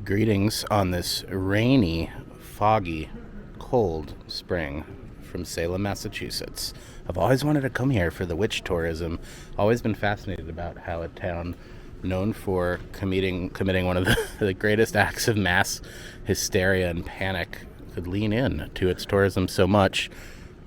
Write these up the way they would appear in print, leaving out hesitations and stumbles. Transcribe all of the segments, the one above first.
Greetings on this rainy, foggy, cold spring from Salem, Massachusetts. I've always wanted to come here for the witch tourism. Always been fascinated about how a town known for committing one of the greatest acts of mass hysteria and panic could lean in to its tourism so much.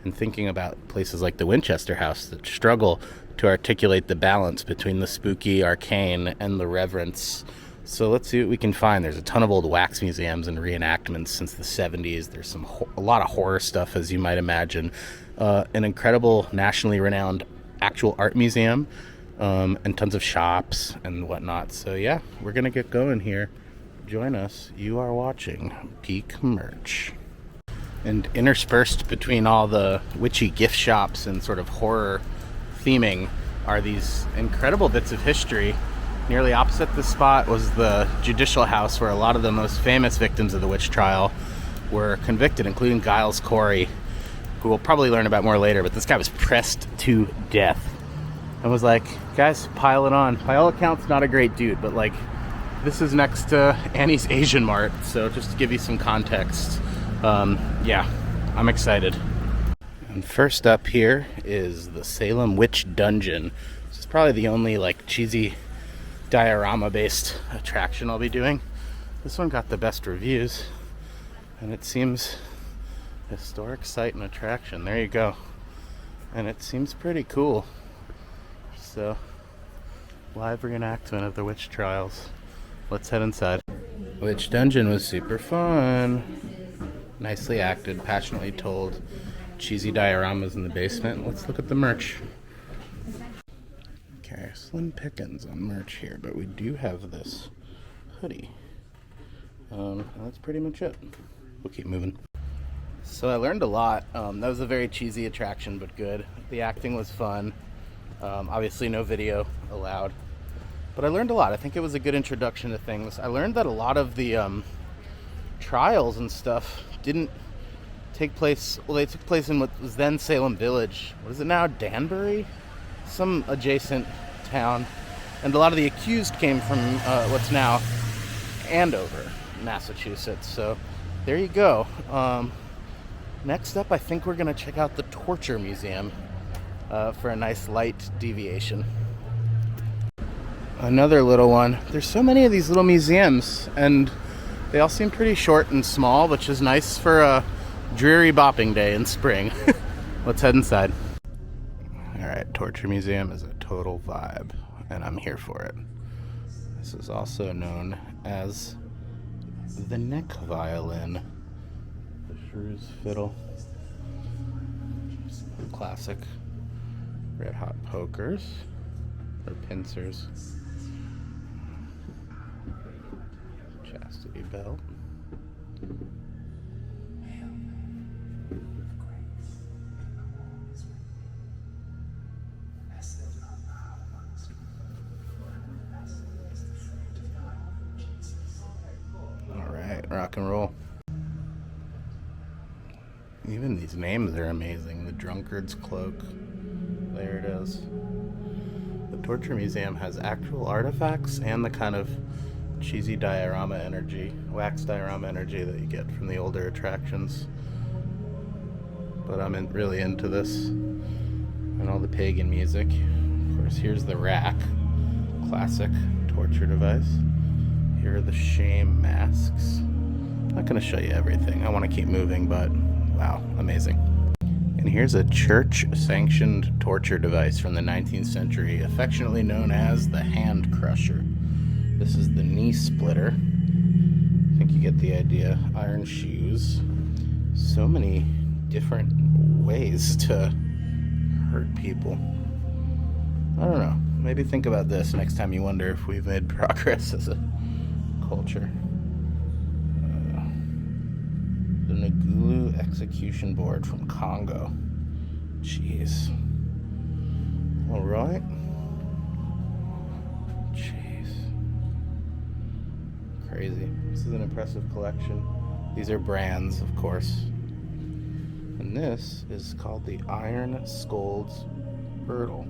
And thinking about places like the Winchester House that struggle to articulate the balance between the spooky, arcane, and the reverence. So let's see what we can find. There's a ton of old wax museums and reenactments since the 70s. There's a lot of horror stuff, as you might imagine. An incredible nationally renowned actual art museum, and tons of shops and whatnot. So yeah, we're going to get going here. Join us. You are watching Peak Merch. And interspersed between all the witchy gift shops and sort of horror theming are these incredible bits of history. Nearly opposite this spot was the judicial house where a lot of the most famous victims of the witch trial were convicted, including Giles Corey, who we'll probably learn about more later, but this guy was pressed to death and was like, guys, pile it on. By all accounts, not a great dude, but like, this is next to Annie's Asian Mart, so just to give you some context, yeah, I'm excited. And first up here is the Salem Witch Dungeon. This is probably the only like cheesy diorama-based attraction I'll be doing. This one got the best reviews, and it seems historic site and attraction. There you go. And it seems pretty cool. So, live reenactment of the witch trials. Let's head inside. Witch Dungeon was super fun. Nicely acted, passionately told. Cheesy dioramas in the basement. Let's look at the merch. Okay, slim pickings on merch here, but we do have this hoodie. That's pretty much it. We'll keep moving. So I learned a lot. That was a very cheesy attraction, but good. The acting was fun. Obviously no video allowed. But I learned a lot. I think it was a good introduction to things. I learned that a lot of the trials and stuff didn't take place, well, they took place in what was then Salem Village. What is it now? Danbury? Some adjacent town. And a lot of the accused came from what's now Andover, Massachusetts. So there you go. Next up, I think we're going to check out the Torture Museum for a nice light deviation. Another little one. There's so many of these little museums, and they all seem pretty short and small, which is nice for a dreary bopping day in spring. Let's head inside. Alright, Torture Museum is a total vibe, and I'm here for it. This is also known as the neck violin. The Shrew's fiddle. Some classic red hot pokers, or pincers. Chastity belt. Rock and roll. Even these names are amazing. The Drunkard's Cloak. There it is. The Torture Museum has actual artifacts and the kind of cheesy diorama energy, wax diorama energy that you get from the older attractions. But I'm really into this. And all the pagan music. Of course, here's the rack. Classic torture device. Here are the shame masks. I'm not going to show you everything. I want to keep moving, but wow, amazing. And here's a church-sanctioned torture device from the 19th century, affectionately known as the hand crusher. This is the knee splitter. I think you get the idea. Iron shoes. So many different ways to hurt people. I don't know. Maybe think about this next time you wonder if we've made progress as a culture. The Ngulu execution board from Congo. Jeez. Alright. Jeez. Crazy. This is an impressive collection. These are brands, of course. And this is called the Iron Scold's Bridle.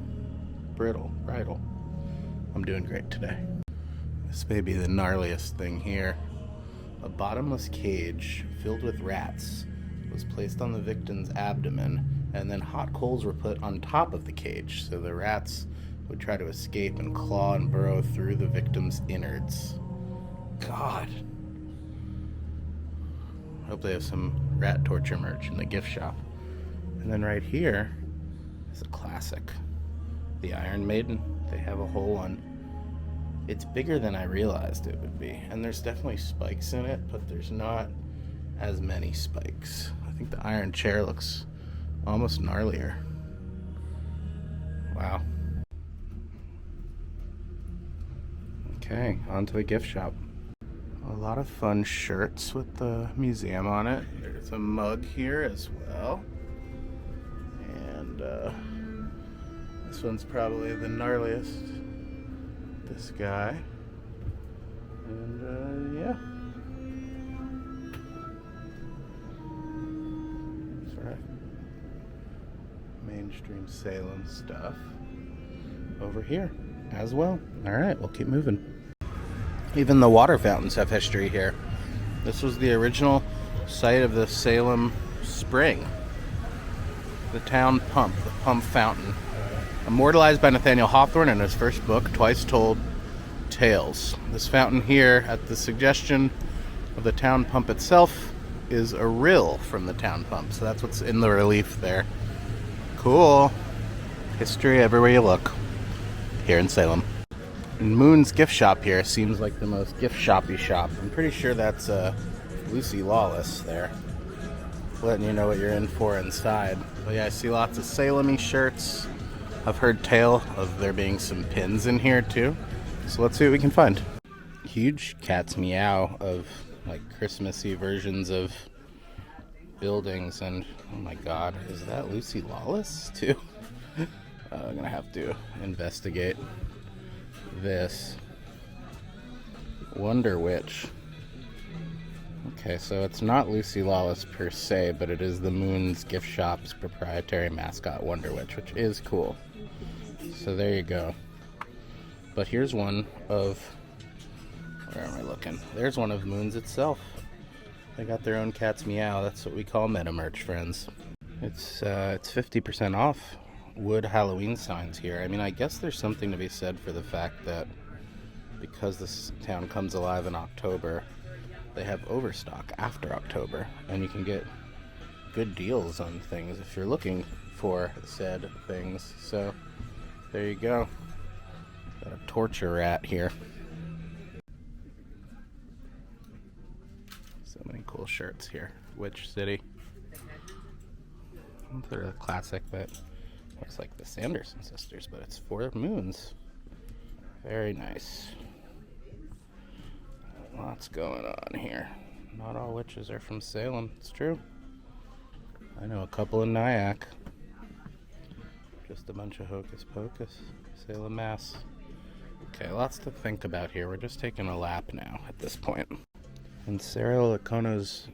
I'm doing great today. This may be the gnarliest thing here. A bottomless cage filled with rats was placed on the victim's abdomen, and then hot coals were put on top of the cage, so the rats would try to escape and claw and burrow through the victim's innards. God. Hope they have some rat torture merch in the gift shop. And then right here is a classic. The Iron Maiden. They have a whole one. It's bigger than I realized it would be. And there's definitely spikes in it, but there's not as many spikes. I think the iron chair looks almost gnarlier. Wow. Okay, on to the gift shop. A lot of fun shirts with the museum on it. There's a mug here as well. And this one's probably the gnarliest. This guy. And yeah. Sort of mainstream Salem stuff over here as well. Alright, we'll keep moving. Even the water fountains have history here. This was the original site of the Salem Spring. The town pump, the pump fountain. Immortalized by Nathaniel Hawthorne in his first book, Twice Told Tales. This fountain here, at the suggestion of the town pump itself, is a rill from the town pump. So that's what's in the relief there. Cool. History everywhere you look. Here in Salem. And Moon's gift shop here seems like the most gift shoppy shop. I'm pretty sure that's Lucy Lawless there. Letting you know what you're in for inside. But yeah, I see lots of Salem-y shirts. I've heard tale of there being some pins in here too. So let's see what we can find. Huge Cat's Meow of like Christmassy versions of buildings. And oh my god, is that Lucy Lawless too? I'm gonna have to investigate this. Wonder Witch. Okay, so it's not Lucy Lawless per se, but it is the Moon's gift shop's proprietary mascot, Wonder Witch, which is cool. So there you go. But here's one of, where am I looking? There's one of Moon's itself. They got their own Cat's Meow. That's what we call meta merch, friends. It's 50% off wood Halloween signs here. I mean, I guess there's something to be said for the fact that because this town comes alive in October, they have overstock after October, and you can get good deals on things if you're looking for said things. So there you go. Got a torture rat here. So many cool shirts here. Witch City. They're a classic, but looks like the Sanderson sisters, but it's 4 moons. Very nice. Lots going on here. Not all witches are from Salem. It's true. I know a couple in Nyack. Just a bunch of hocus pocus. Salem, Mass. Okay, lots to think about here. We're just taking a lap now at this point. And Sarah Lacona's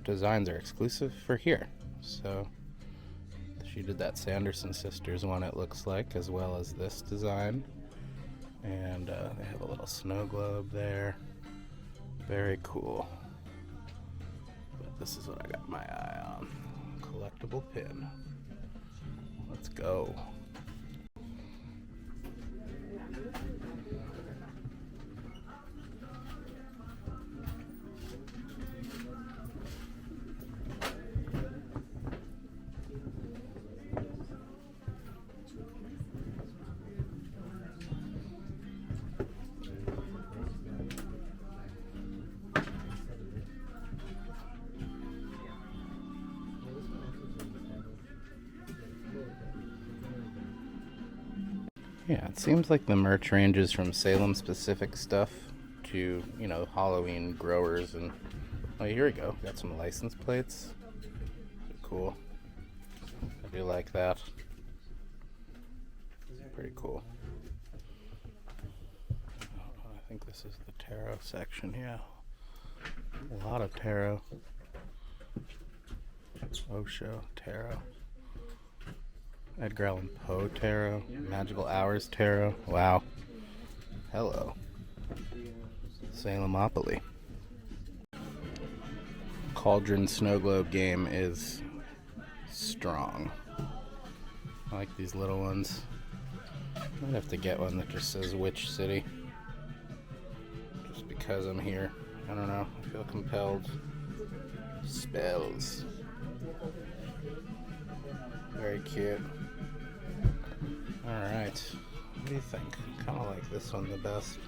designs are exclusive for here. So she did that Sanderson Sisters one, it looks like, as well as this design. And they have a little snow globe there. Very cool. But this is what I got my eye on. Collectible pin. Let's go. Yeah, it seems like the merch ranges from Salem-specific stuff to, you know, Halloween growers and... Oh, here we go. Got some license plates. Cool. I do like that. Pretty cool. I think this is the tarot section, yeah. A lot of tarot. Osho tarot. Edgar Allan Poe tarot. Magical Hours tarot. Wow. Hello. Salemopoly. Cauldron snow globe game is strong. I like these little ones. Might have to get one that just says which city. Just because I'm here. I don't know. I feel compelled. Spells. Very cute. Alright. What do you think? Kind of like this one the best.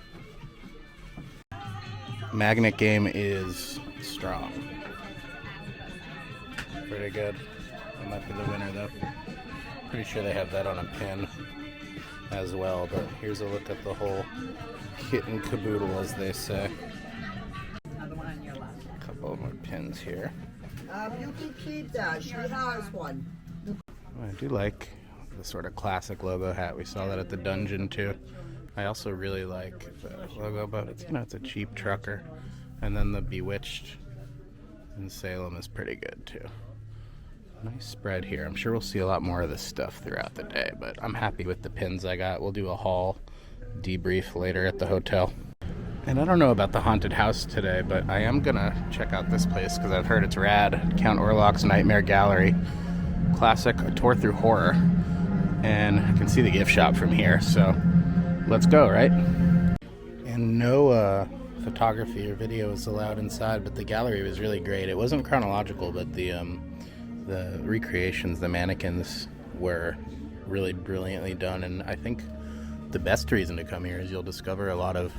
Magnet game is strong. Pretty good. That might be the winner though. Pretty sure they have that on a pin as well, but here's a look at the whole kit and caboodle, as they say. A couple more pins here. You can keep that. She has one. I do like the sort of classic logo hat. We saw that at the dungeon too. I also really like the logo, but it's, you know, it's a cheap trucker. And then the Bewitched in Salem is pretty good too. Nice spread here. I'm sure we'll see a lot more of this stuff throughout the day, but I'm happy with the pins I got. We'll do a haul debrief later at the hotel. And I don't know about the haunted house today, but I am gonna check out this place because I've heard it's rad. Count Orlok's Nightmare Gallery. Classic, a tour through horror. And I can see the gift shop from here, so let's go, right? And no photography or video is allowed inside, but the gallery was really great. It wasn't chronological, but the recreations, the mannequins were really brilliantly done, and I think the best reason to come here is you'll discover a lot of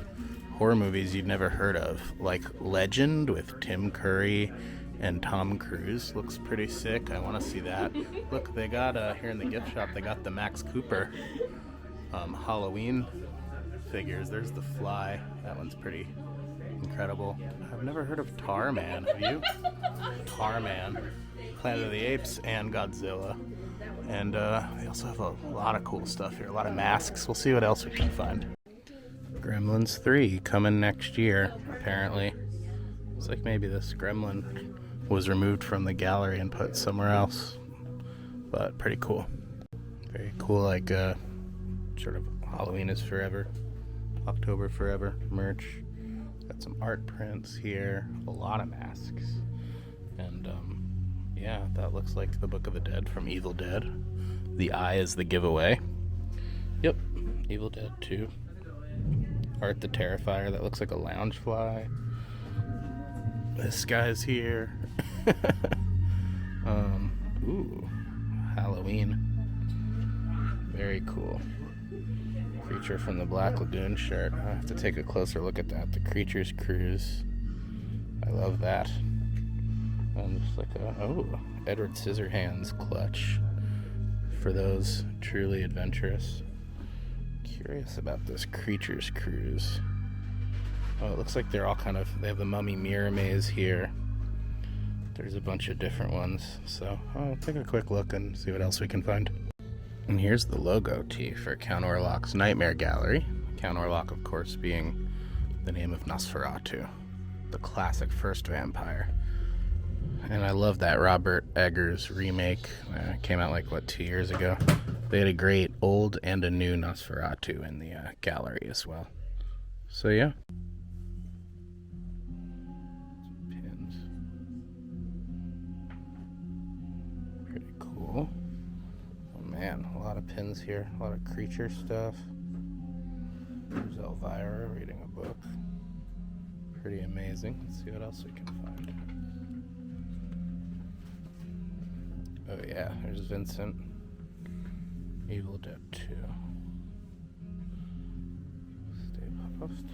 horror movies you've never heard of, like Legend with Tim Curry and Tom Cruise. Looks pretty sick. I want to see that. Look, they got here in the gift shop, they got the Max Cooper Halloween figures. There's the Fly. That one's pretty incredible. I've never heard of Tarman. Have you? Tarman, Planet of the Apes, and Godzilla. And they also have a lot of cool stuff here. A lot of masks. We'll see what else we can find. Gremlins 3 coming next year, apparently. It's like maybe this gremlin was removed from the gallery and put somewhere else. But pretty cool. Very cool, like sort of Halloween is forever. October forever merch. Got some art prints here. A lot of masks. And yeah, that looks like the Book of the Dead from Evil Dead. The eye is the giveaway. Yep, Evil Dead 2. Art the Terrifier, that looks like a lounge fly. This guy's here. Ooh, Halloween. Very cool. Creature from the Black Lagoon shirt. I have to take a closer look at that. The Creature's Cruise. I love that. And just like Edward Scissorhands clutch for those truly adventurous. Curious about this Creature's Cruise. Oh, it looks like they're all they have the Mummy Mirror Maze here. There's a bunch of different ones. So I'll take a quick look and see what else we can find. And here's the logo tee for Count Orlok's Nightmare Gallery. Count Orlok, of course, being the name of Nosferatu, the classic first vampire. And I love that Robert Eggers remake. Came out like, 2 years ago? They had a great old and a new Nosferatu in the gallery as well. So yeah. Pins. Pretty cool. Oh man, a lot of pins here. A lot of creature stuff. There's Elvira reading a book. Pretty amazing. Let's see what else we can find. Oh yeah, there's Vincent. Evil Dead 2. Stay Puft.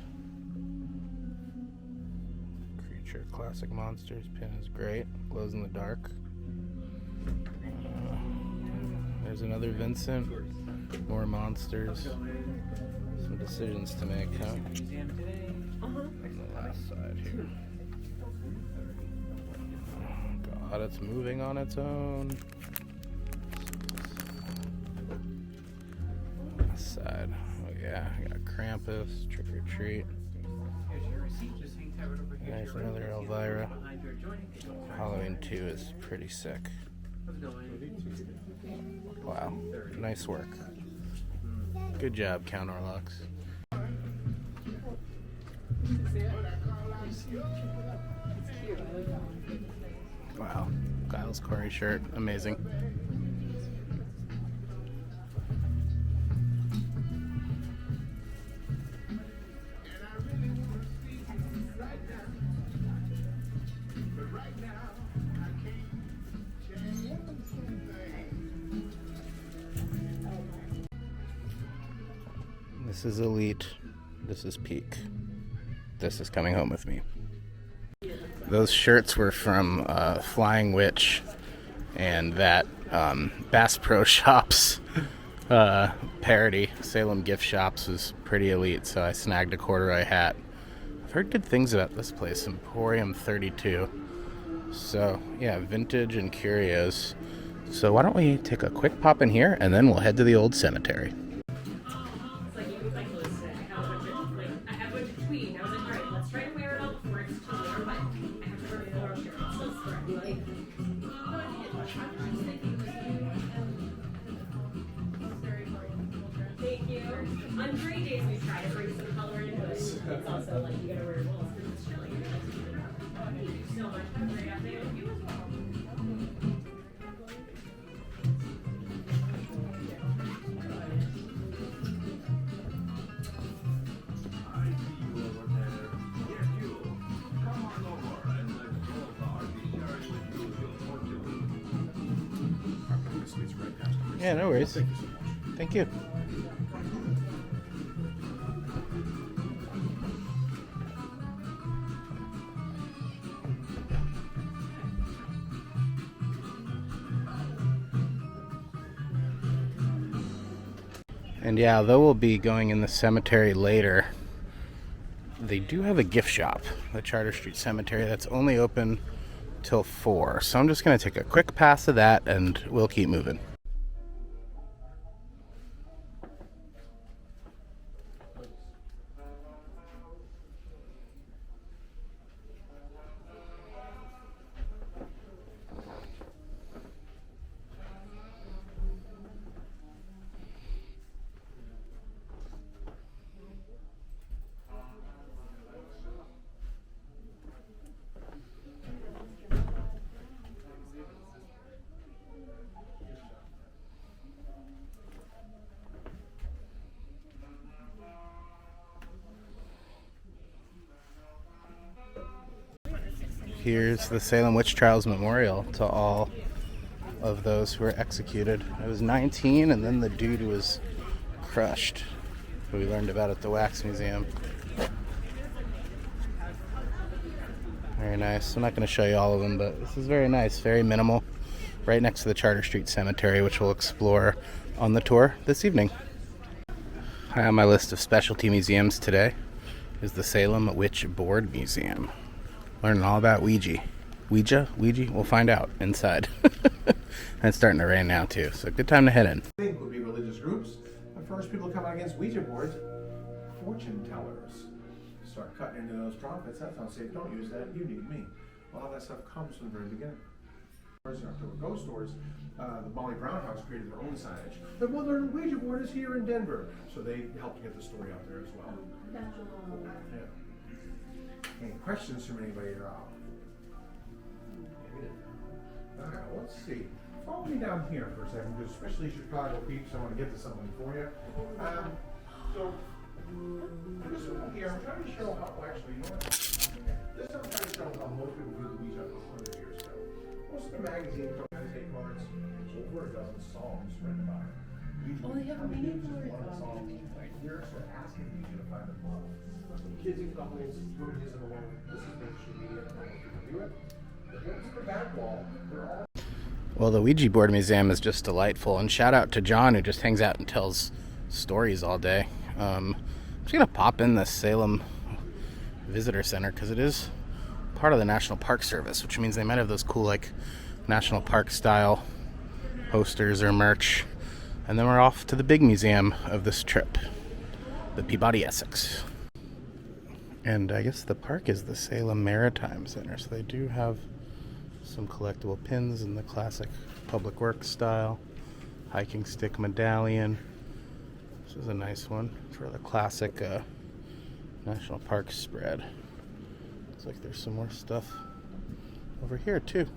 Creature Classic Monsters. Pin is great. Glows in the dark. There's another Vincent. More monsters. Some decisions to make, huh? On the last side here. God, it's moving on its own. This side. Oh yeah, I got Krampus, Trick or Treat. There's another Elvira. Halloween 2 is pretty sick. Wow, nice work. Good job, Count Orlok's. Wow. Giles Corey shirt. Amazing. This is elite. This is peak. This is coming home with me. Those shirts were from Flying Witch, and that Bass Pro Shops parody, Salem Gift Shops, was pretty elite, so I snagged a corduroy hat. I've heard good things about this place, Emporium 32. So, yeah, vintage and curios. So why don't we take a quick pop in here, and then we'll head to the old cemetery. Thank you. On great days, we try to bring some color into it. It's also like you gotta wear wool because it's chilly. Thank you so much. Have a great afternoon. You as well. Yeah, no worries. Thank you. And yeah, though we'll be going in the cemetery later, they do have a gift shop, the Charter Street Cemetery, that's only open till 4. So I'm just going to take a quick pass of that and we'll keep moving. Here's the Salem Witch Trials Memorial to all of those who were executed. I was 19 and then the dude was crushed, who we learned about at the Wax Museum. Very nice. I'm not going to show you all of them, but this is very nice, very minimal. Right next to the Charter Street Cemetery, which we'll explore on the tour this evening. High on my list of specialty museums today is the Salem Witch Board Museum. Learning all about Ouija. Ouija? We'll find out inside. And it's starting to rain now too, so good time to head in. I think would be religious groups. The first people to come out against Ouija boards, fortune tellers. Start cutting into those profits. That's not safe. Don't use that. You need me. A lot of that stuff comes from the very beginning. In October Ghost Stores, the Molly Brown House created their own signage. The modern Ouija board is here in Denver, so they helped get the story out there as well. Yeah. Any questions from anybody at all? Alright, let's see. Follow me down here for a second, because especially Chicago peeps, I want to get to something for you. So, this one here, I'm trying to show how, actually, you know what? This I'm trying to show how most people do the Ouija 100 years ago. Most of the magazines don't take cards, over a dozen songs written about it. Oh, they have a meaning for it. Lyrics are asking you to find the ball. Kids and couples, movies in the world, this is mainstream media, I don't know if you can do it. But what's the back wall? They're all. Well, the Ouija Board Museum is just delightful, and shout out to John, who just hangs out and tells stories all day. I'm just going to pop in the Salem Visitor Center, because it is part of the National Park Service, which means they might have those cool, like, National Park style posters or merch. And then we're off to the big museum of this trip, the Peabody Essex. And I guess the park is the Salem Maritime Center, so they do have some collectible pins in the classic public works style. Hiking stick medallion. This is a nice one for the classic National Park spread. Looks like there's some more stuff over here too.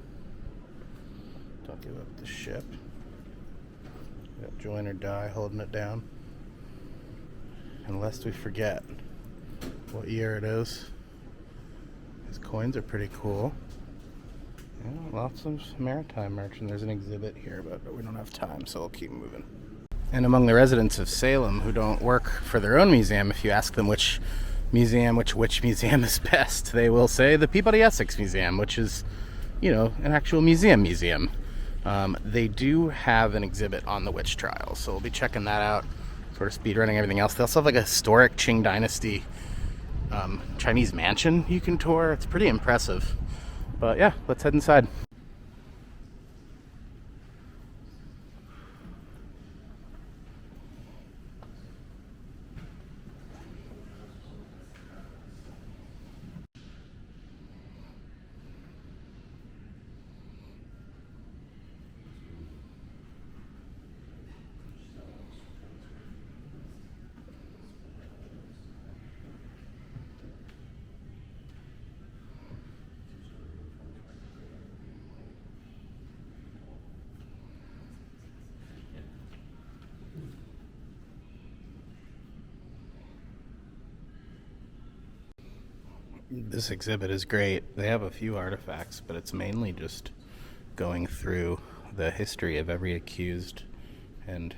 Don't give up the ship. Got Join or Die holding it down. And lest we forget what year it is. These coins are pretty cool. Yeah, lots of maritime merch, and there's an exhibit here, but we don't have time, so we'll keep moving. And among the residents of Salem who don't work for their own museum, if you ask them which museum is best, they will say the Peabody Essex Museum, which is, you know, an actual museum. They do have an exhibit on the witch trials, so we'll be checking that out, sort of speedrunning everything else. They also have like a historic Qing Dynasty Chinese mansion you can tour. It's pretty impressive. But yeah, let's head inside. This exhibit is great. They have a few artifacts, but it's mainly just going through the history of every accused and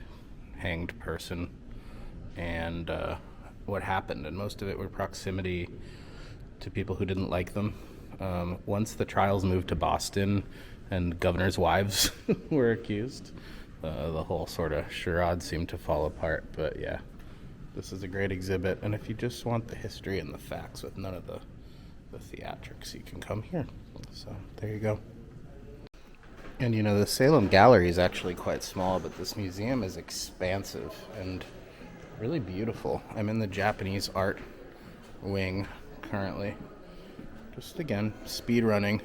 hanged person and what happened. And most of it were proximity to people who didn't like them. Once the trials moved to Boston and governors' wives were accused, the whole sort of charade seemed to fall apart. But yeah, this is a great exhibit. And if you just want the history and the facts with none of the theatrics, you can come here. So there you go. And you know, the Salem Gallery is actually quite small, but this museum is expansive and really beautiful. I'm in the Japanese art wing currently. Just again, speed running.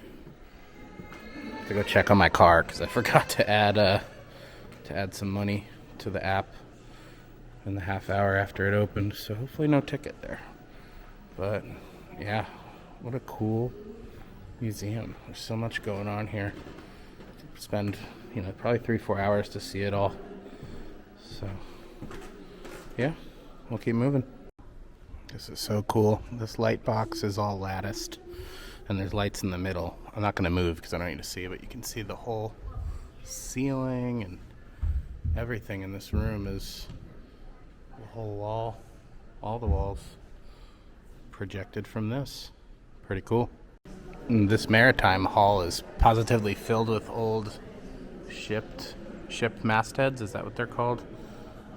To go check on my car because I forgot to add some money to the app in the half hour after it opened. So hopefully no ticket there. But yeah, what a cool museum. There's so much going on here. Spend, you know, probably 3-4 hours to see it all. So yeah, we'll keep moving. This is so cool. This light box is all latticed and there's lights in the middle. I'm not going to move because I don't need to see it, but you can see the whole ceiling and everything in this room is the whole wall, all the walls projected from this. Pretty cool. And this maritime hall is positively filled with old ship mastheads. Is that what they're called?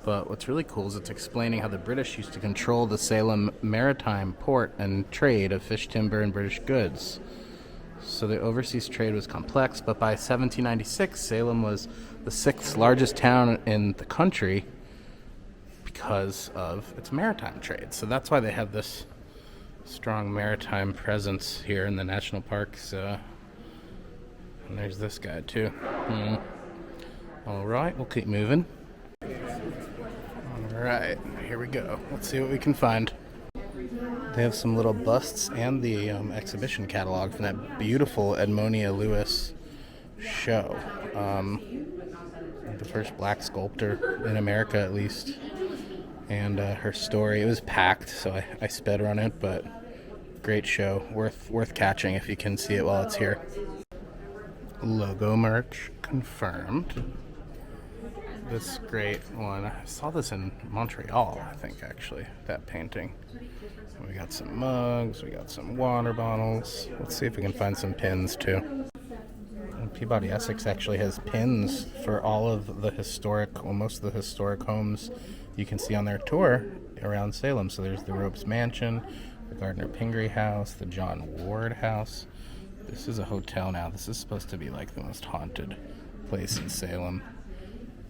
But what's really cool is it's explaining how the British used to control the Salem maritime port and trade of fish timber and British goods. So the overseas trade was complex, but by 1796, Salem was the 6th largest town in the country because of its maritime trade. So that's why they have this strong maritime presence here in the national parks. And there's this guy too. All right, we'll keep moving. All right, here we go. Let's see what we can find. They have some little busts and the exhibition catalog from that beautiful Edmonia Lewis show. The first black sculptor in America, at least. And her story, it was packed, so I sped run it, but great show. Worth catching if you can see it while it's here. Logo merch confirmed. This great one. I saw this in Montreal, I think, actually, that painting. And we got some mugs, we got some water bottles. Let's see if we can find some pins, too. And Peabody Essex actually has pins for all of the historic, well, most of the historic homes you can see on their tour around Salem. So there's the Ropes Mansion, the Gardner Pingree House, the John Ward House. This is a hotel now. This is supposed to be like the most haunted place in Salem.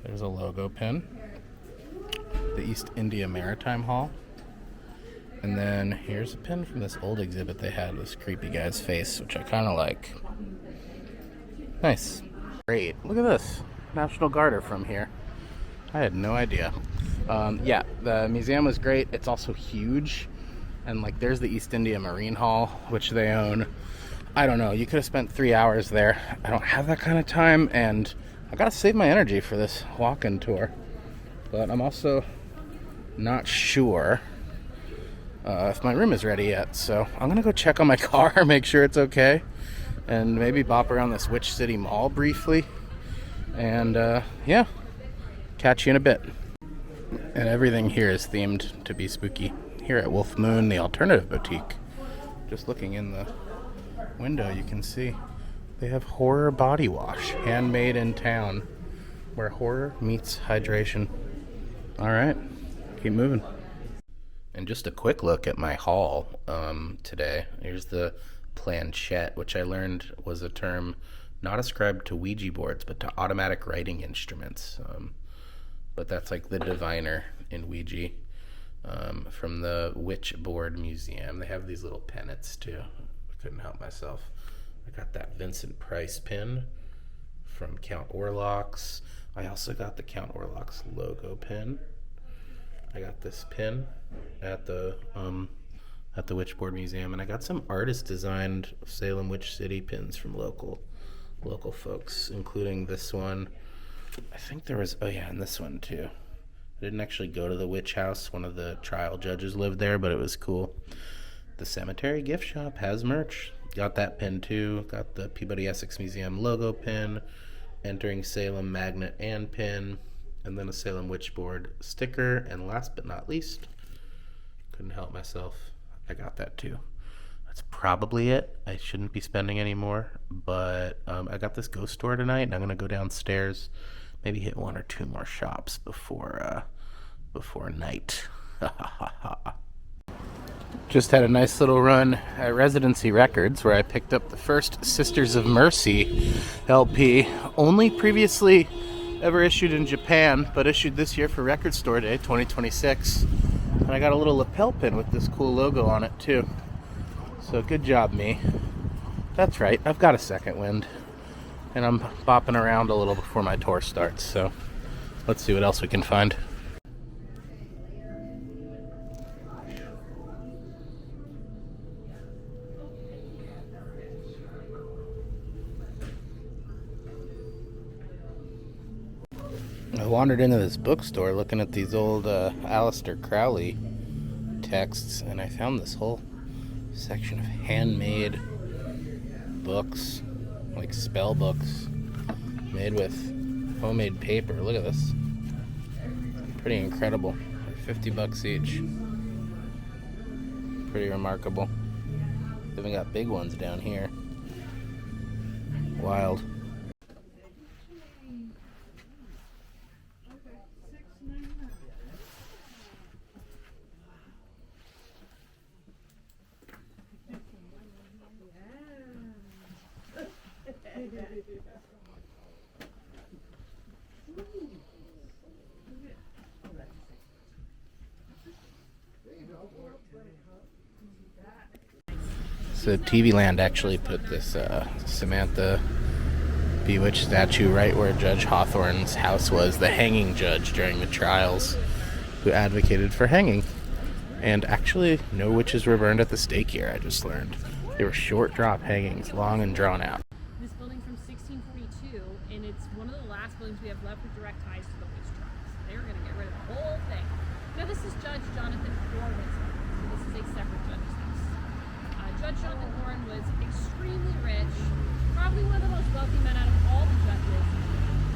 There's a logo pin. The East India Maritime Hall. And then here's a pin from this old exhibit they had, this creepy guy's face, which I kind of like. Nice. Great. Look at this. National Guard are from here. I had no idea. Yeah, the museum was great. It's also huge. And like there's the East India Marine Hall, which they own. I don't know. You could have spent 3 hours there. I don't have that kind of time, and I gotta save my energy for this walk-in tour. But I'm also not sure if my room is ready yet. So I'm gonna go check on my car, make sure it's okay, and maybe bop around this Witch City Mall briefly. And yeah, catch you in a bit. And everything here is themed to be spooky. Here at Wolf Moon, the alternative boutique. Just looking in the window, you can see they have horror body wash, handmade in town, where horror meets hydration. All right, keep moving. And just a quick look at my haul today. Here's the planchette, which I learned was a term not ascribed to Ouija boards, but to automatic writing instruments. But that's like the diviner in Ouija. From the Witchboard Museum. They have these little pennants too. I couldn't help myself. I got that Vincent Price pin from Count Orlok's. I also got the Count Orlok's logo pin. I got this pin at the Witchboard Museum, and I got some artist designed Salem Witch City pins from local folks, including this one. I think there was, oh yeah, and this one too. I didn't actually go to the witch house. One of the trial judges lived there, but it was cool. The Cemetery Gift Shop has merch. Got that pin too. Got the Peabody Essex Museum logo pin, Entering Salem magnet and pin, and then a Salem Witchboard sticker. And last but not least, couldn't help myself, I got that too. That's probably it. I shouldn't be spending any more, but I got this ghost store tonight, and I'm gonna go downstairs, maybe hit 1 or 2 more shops before night. Just had a nice little run at Residency Records, where I picked up the first Sisters of Mercy LP, only previously ever issued in Japan, but issued this year for Record Store Day 2026. And I got a little lapel pin with this cool logo on it too. So good job, me. That's right, I've got a second wind. And I'm bopping around a little before my tour starts, so let's see what else we can find. I wandered into this bookstore looking at these old Aleister Crowley texts, and I found this whole section of handmade books, like spell books, made with homemade paper. Look at this. Pretty incredible. They're $50 each. Pretty remarkable. They even got big ones down here. Wild. So TV Land actually put this Samantha Bewitched statue right where Judge Hawthorne's house was, the hanging judge during the trials, who advocated for hanging. And actually, no witches were burned at the stake here, I just learned. They were short drop hangings, long and drawn out. This building from 1642, and it's one of the last buildings we have left with direct ties to the witch trials. They were going to get rid of the whole thing. Now this is Judge Jonathan Horowitz. So this is a separate judge's house. Judge Jonathan Horn was extremely rich, probably one of the most wealthy men out of all the judges.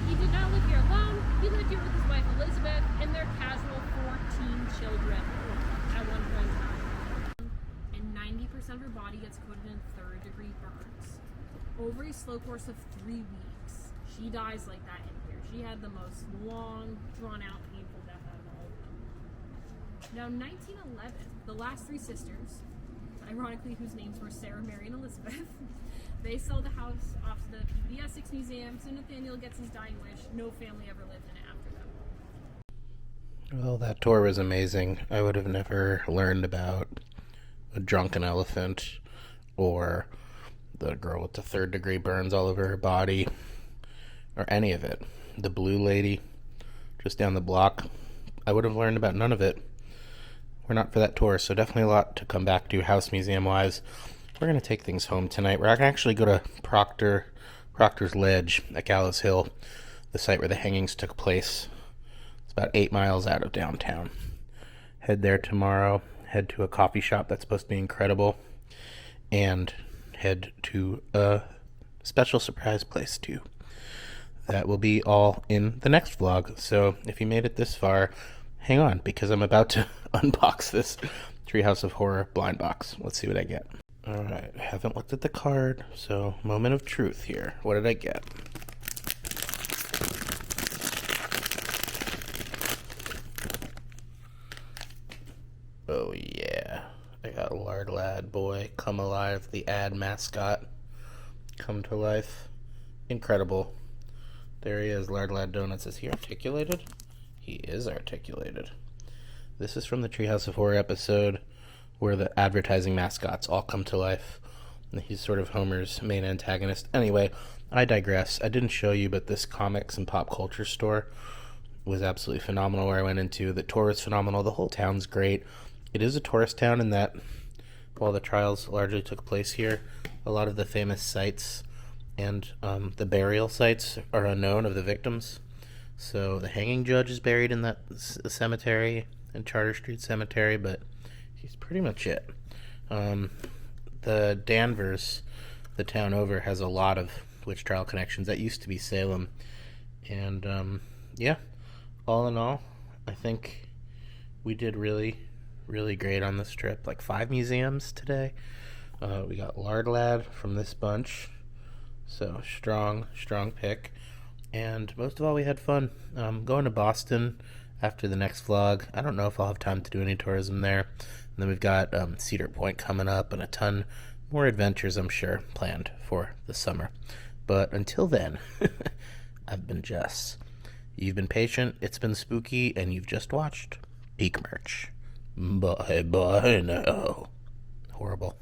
He did not live here alone. He lived here with his wife Elizabeth and their casual 14 children at one point in time. And 90% of her body gets coated in third-degree burns over a slow course of 3 weeks. She dies like that in here. She had the most long, drawn-out, painful death out of all of them. Now, 1911, the last 3 sisters, ironically whose names were Sarah, Mary, and Elizabeth, they sold the house off to the Peabody Essex Museum, so Nathaniel gets his dying wish. No family ever lived in it after them. Well, that tour was amazing. I would have never learned about a drunken elephant or the girl with the third-degree burns all over her body or any of it. The blue lady just down the block. I would have learned about none of it. We're not for that tour, so definitely a lot to come back to house museum-wise. we're going to take things home tonight. We're going to actually go to Proctor's Ledge at Gallows Hill, the site where the hangings took place. It's about 8 miles out of downtown. Head there tomorrow, head to a coffee shop that's supposed to be incredible, and head to a special surprise place too. That will be all in the next vlog. So if you made it this far, hang on, because I'm about to unbox this Treehouse of Horror blind box. Let's see what I get. Alright, I haven't looked at the card, so moment of truth here. What did I get? Oh yeah, I got Lard Lad Boy, Come Alive, the ad mascot, come to life. Incredible. There he is, Lard Lad Donuts. Is he articulated? He is articulated. This is from the Treehouse of Horror episode where the advertising mascots all come to life. And he's sort of Homer's main antagonist. Anyway, I digress. I didn't show you, but this comics and pop culture store was absolutely phenomenal where I went into. The tour is phenomenal. The whole town's great. It is a tourist town in that while the trials largely took place here, a lot of the famous sites and the burial sites are unknown of the victims. So the hanging judge is buried in that cemetery, in Charter Street Cemetery, but he's pretty much it. The Danvers, the town over, has a lot of witch trial connections. That used to be Salem. And yeah, all in all, I think we did really, really great on this trip. Like 5 museums today. We got Lard Lad from this bunch. So strong pick. And most of all, we had fun. Going to Boston after the next vlog. I don't know if I'll have time to do any tourism there. And then we've got Cedar Point coming up and a ton more adventures, I'm sure, planned for the summer. But until then, I've been Jess. You've been patient, it's been spooky, and you've just watched Peak Merch. Bye now. Horrible.